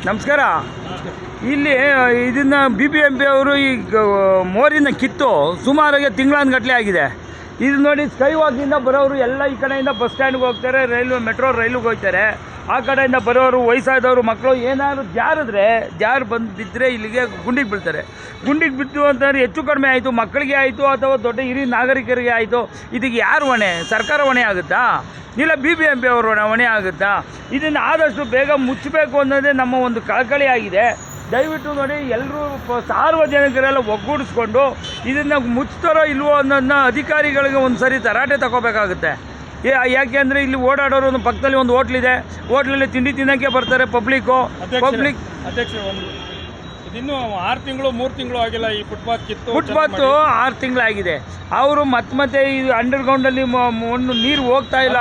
ನಮಸ್ಕಾರ. ಇಲ್ಲಿ ಇದನ್ನು BBMP ಅವರು ಈಗ ಮೋರಿನ ಕಿತ್ತು ಸುಮಾರಾಗಿ ತಿಂಗಳಾನ್ಗಟ್ಟಲೆ ಆಗಿದೆ. ಇದು ನೋಡಿ, ಸ್ಕೈ ವಾಕಿಂದ ಬರೋರು ಎಲ್ಲ ಈ ಕಡೆಯಿಂದ ಬಸ್ ಸ್ಟ್ಯಾಂಡ್ಗೆ ಹೋಗ್ತಾರೆ, ಮೆಟ್ರೋ ರೈಲಿಗೆ ಹೋಗ್ತಾರೆ. ಆ ಕಡೆಯಿಂದ ಬರೋರು, ವಯಸ್ಸಾದವರು, ಮಕ್ಕಳು ಏನಾದ್ರು ಜಾರು ಬಂದು ಬಿದ್ದರೆ ಇಲ್ಲಿಗೆ ಗುಂಡಿಗೆ ಬೀಳ್ತಾರೆ. ಗುಂಡಿಗೆ ಬಿದ್ದು ಅಂತಂದರೆ ಹೆಚ್ಚು ಕಡಿಮೆ ಆಯಿತು, ಮಕ್ಕಳಿಗೆ ಆಯಿತು ಅಥವಾ ದೊಡ್ಡ ಹಿರಿಯ ನಾಗರಿಕರಿಗೆ ಆಯಿತು. ಇದಕ್ಕೆ ಯಾರು ಹೊಣೆ? ಸರ್ಕಾರ ಹೊಣೆ ಆಗುತ್ತಾ? ಇಲ್ಲ BBMP ಅವರು ಹೊಣೆ ಆಗುತ್ತಾ? ಇದನ್ನು ಆದಷ್ಟು ಬೇಗ ಮುಚ್ಚಬೇಕು ಅನ್ನೋದೇ ನಮ್ಮ ಒಂದು ಕಳಕಳಿ ಆಗಿದೆ. ದಯವಿಟ್ಟು ನೋಡಿ, ಎಲ್ಲರೂ ಸಾರ್ವಜನಿಕರೆಲ್ಲ ಒಗ್ಗೂಡಿಸ್ಕೊಂಡು ಇದನ್ನು ಮುಚ್ತಾರೋ ಇಲ್ವೋ ಅನ್ನೋದನ್ನ ಅಧಿಕಾರಿಗಳಿಗೆ ಒಂದು ಸರಿ ತರಾಟೆ ತಗೋಬೇಕಾಗುತ್ತೆ. ಯಾಕೆ ಅಂದರೆ ಇಲ್ಲಿ ಓಡಾಡೋರು ಒಂದು ಪಕ್ಕದಲ್ಲಿ ಒಂದು ಹೋಟ್ಲಿದೆ, ಹೋಟ್ಲಲ್ಲಿ ತಿಂಡಿ ತಿನ್ನೋಕ್ಕೆ ಬರ್ತಾರೆ ಪಬ್ಲಿಕ್ ಅಧ್ಯಕ್ಷ, ಇನ್ನು 6 ತಿಂಗಳು 3 ತಿಂಗಳು ಆಗಿಲ್ಲ ಈ ಫುಟ್ಪಾತ್ 6 ತಿಂಗಳಾಗಿದೆ. ಅವರು ಮತ್ತೆ ಇದು ಅಂಡರ್ಗ್ರೌಂಡಲ್ಲಿ ಒಂದು ನೀರು ಹೋಗ್ತಾ ಇಲ್ಲ,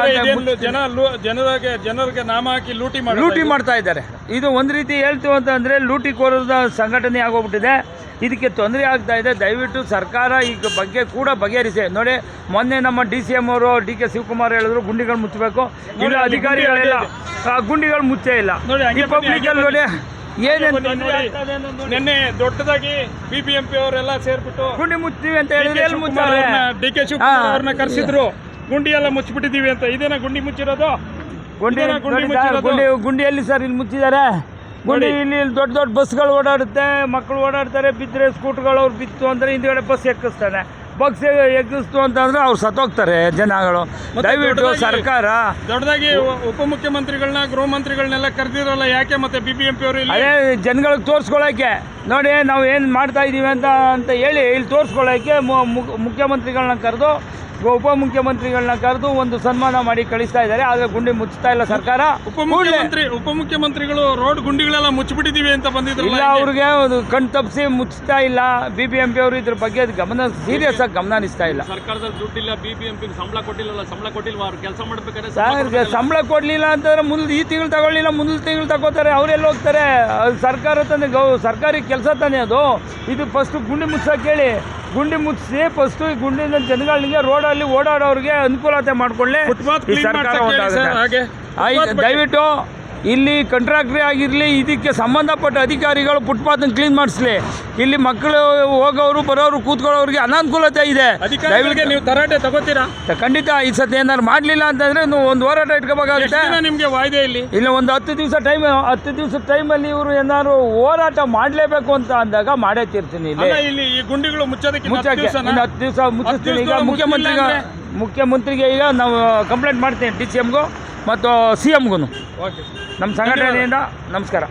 ಜನರಿಗೆ ನಾಮ ಹಾಕಿ ಲೂಟಿ ಮಾಡ್ತಾ ಇದ್ದಾರೆ. ಇದು ಒಂದು ರೀತಿ ಹೇಳ್ತೀವಿ ಅಂತಂದರೆ ಲೂಟಿಕೋರದ ಸಂಘಟನೆ ಆಗೋಗ್ಬಿಟ್ಟಿದೆ. ಇದಕ್ಕೆ ತೊಂದರೆ ಆಗ್ತಾ ಇದೆ. ದಯವಿಟ್ಟು ಸರ್ಕಾರ ಈ ಬಗ್ಗೆ ಕೂಡ ಬಗೆಹರಿಸಿ. ನೋಡಿ, ಮೊನ್ನೆ ನಮ್ಮ DCM ಅವರು DK ಶಿವಕುಮಾರ್ ಹೇಳಿದ್ರು ಗುಂಡಿಗಳು ಮುಚ್ಚಬೇಕು. ಇಲ್ಲ, ಅಧಿಕಾರಿಗಳೆಲ್ಲ ಗುಂಡಿಗಳು ಮುಚ್ಚೇ ಇಲ್ಲ. ಈ ಪಬ್ಲಿಕಲ್ಲಿ ನೋಡಿ ನಿನ್ನೆ ದೊಡ್ಡದಾಗಿ BBMP ಅವರೆಲ್ಲ ಸೇರ್ಬಿಟ್ಟು ಗುಂಡಿ ಮುಚ್ತೀವಿ ಅಂತ ಹೇಳಿದ್ರೆ DK ಶಿವಕುಮಾರ್ ಅವ್ರನ್ನ ಕರೆಸಿದ್ರು, ಗುಂಡಿ ಎಲ್ಲ ಮುಚ್ಚಿಬಿಟ್ಟಿದೀವಿ ಅಂತ. ಇದೇನ ಗುಂಡಿ ಮುಚ್ಚಿರೋದು? ಗುಂಡಿಯಲ್ಲಿ ಸರ್ ಇಲ್ಲಿ ಮುಚ್ಚಿದ್ದಾರೆ. ಗುಂಡಿ ಇಲ್ಲಿ ದೊಡ್ಡ ಬಸ್ಗಳು ಓಡಾಡುತ್ತೆ, ಮಕ್ಕಳು ಓಡಾಡ್ತಾರೆ. ಬಿದ್ದರೆ ಸ್ಕೂಟ್ಗಳು ಅವ್ರು ಬಿತ್ತು ಅಂದರೆ ಹಿಂದ್ಗಡೆ ಬಸ್ ಎಕ್ಕಿಸ್ತಾನೆ. ಬಸ್ ಎಗ್ಗಿಸ್ತು ಅಂತಂದ್ರೆ ಅವ್ರು ಸತ್ತೋಗ್ತಾರೆ ಜನಗಳು. ದಯವಿಟ್ಟು ಸರ್ಕಾರ ದೊಡ್ಡದಾಗಿ ಉಪಮುಖ್ಯಮಂತ್ರಿಗಳನ್ನ, ಗೃಹ ಮಂತ್ರಿಗಳನ್ನೆಲ್ಲ ಕರೆದಿರಲ್ಲ, ಯಾಕೆ? ಮತ್ತೆ BBMP ಅವರು ಅದೇ ಜನಗಳಿಗೆ ತೋರಿಸ್ಕೊಳ್ಳೋಕ್ಕೆ, ನೋಡಿ ನಾವು ಏನು ಮಾಡ್ತಾ ಇದ್ದೀವಿ ಅಂತ ಹೇಳಿ ಇಲ್ಲಿ ತೋರಿಸ್ಕೊಳ್ಳೋಕ್ಕೆ ಮುಖ್ಯಮಂತ್ರಿಗಳನ್ನ ಕರೆದು, ಉಪಮುಖ್ಯಮಂತ್ರಿಗಳನ್ನ ಕರೆದು ಒಂದು ಸನ್ಮಾನ ಮಾಡಿ ಕಳಿಸ್ತಾ ಇದ್ದಾರೆ. ಆದರೆ ಗುಂಡಿ ಮುಚ್ತಾ ಇಲ್ಲ ಸರ್ಕಾರ. ಉಪಮುಖ್ಯಮಂತ್ರಿಗಳು ರೋಡ್ ಗುಂಡಿಗಳೆಲ್ಲ ಮುಚ್ಚಿಬಿಟ್ಟಿದ್ದೀವಿ ಅಂತ ಬಂದಿದ್ರು. ಇಲ್ಲ, ಅವ್ರಿಗೆ ಕಣ್ ತಪ್ಪಿಸಿ ಮುಚ್ತಾ ಇಲ್ಲ. BBMP ಅವರು ಇದ್ರ ಬಗ್ಗೆ ಸೀರಿಯಸ್ ಆಗಿ ಗಮನ ಹರಿಸ್ತಾ ಇಲ್ಲ. ಸರ್ಕಾರದಲ್ಲಿ ದುಡ್ಡಿಲ್ಲ, BBMP ಸಂಬಳ ಕೊಟ್ಟಿಲ್ವಾ? ಅವ್ರು ಕೆಲಸ ಮಾಡ್ಬೇಕಾದ್ರೆ ಸಂಬಳ ಕೊಡಲಿಲ್ಲ ಅಂತಂದ್ರೆ ಈ ತಿಂಗಳು ತಗೊಳ್ಳಿಲ್ಲ, ಮುಂದಿನ ತಿಂಗಳು ತಗೋತಾರೆ. ಅವರೆಲ್ಲ ಹೋಗ್ತಾರೆ? ಸರ್ಕಾರ ತಾನೇ, ಸರ್ಕಾರಿ ಕೆಲಸ ತಾನೇ ಅದು. ಇದು ಫಸ್ಟ್ ಗುಂಡಿ ಮುಚ್ಚಕ್ಕೆ ಹೇಳಿ, ಗುಂಡಿ ಮುಚ್ಚಿಸಿ ಫಸ್ಟು ಈ ಗುಂಡಿನ ಜನಗಳಿಗೆ, ರೋಡಲ್ಲಿ ಓಡಾಡೋರಿಗೆ ಅನುಕೂಲತೆ ಮಾಡಿಕೊಳ್ಳಿ. ದಯವಿಟ್ಟು ಇಲ್ಲಿ ಕಾಂಟ್ರಾಕ್ಟ್ರಿ ಆಗಿರಲಿ, ಇದಕ್ಕೆ ಸಂಬಂಧಪಟ್ಟ ಅಧಿಕಾರಿಗಳು ಫುಟ್ಪಾತ್ನ ಕ್ಲೀನ್ ಮಾಡಿಸ್ಲಿ. ಇಲ್ಲಿ ಮಕ್ಕಳು ಹೋಗೋರು ಬರೋರು ಕೂತ್ಕೊಳ್ಳೋರಿಗೆ ಅನಾನುಕೂಲತೆ ಇದೆ. ದಯವಿಟ್ಟು ನೀವು ತರಾಟೆ ತಗೋತೀರಾ? ಖಂಡಿತ. ಈ ಸತಿ ಏನಾದ್ರು ಮಾಡಲಿಲ್ಲ ಅಂತಂದರೆ ಒಂದು ಹೋರಾಟ ಇಟ್ಕೋಬೇಕಾಗುತ್ತೆ. ನಿಮಗೆ ವಾಯ್ದೆ ಇಲ್ಲ? ಒಂದು 10 ದಿವಸ ಟೈಮಲ್ಲಿ ಇವರು ಏನಾದ್ರು ಹೋರಾಟ ಮಾಡಲೇಬೇಕು ಅಂತ ಅಂದಾಗ ಮಾಡೇ ತೀರ್ತೀನಿ. ಇಲ್ಲಿ ಈ ಗುಂಡಿಗಳು ಮುಚ್ಚಕ್ಕೆ 10 ದಿವಸ ಮುಚ್ಚಿಸ್ತೀನಿ. ಈಗ ಮುಖ್ಯಮಂತ್ರಿಗೆ ಈಗ ನಾವು ಕಂಪ್ಲೇಂಟ್ ಮಾಡ್ತೀನಿ, DCMಗೂ ಮತ್ತು CMಗೂ. ನಮ್ಮ ಸಂಘಟನೆಯಿಂದ ನಮಸ್ಕಾರ.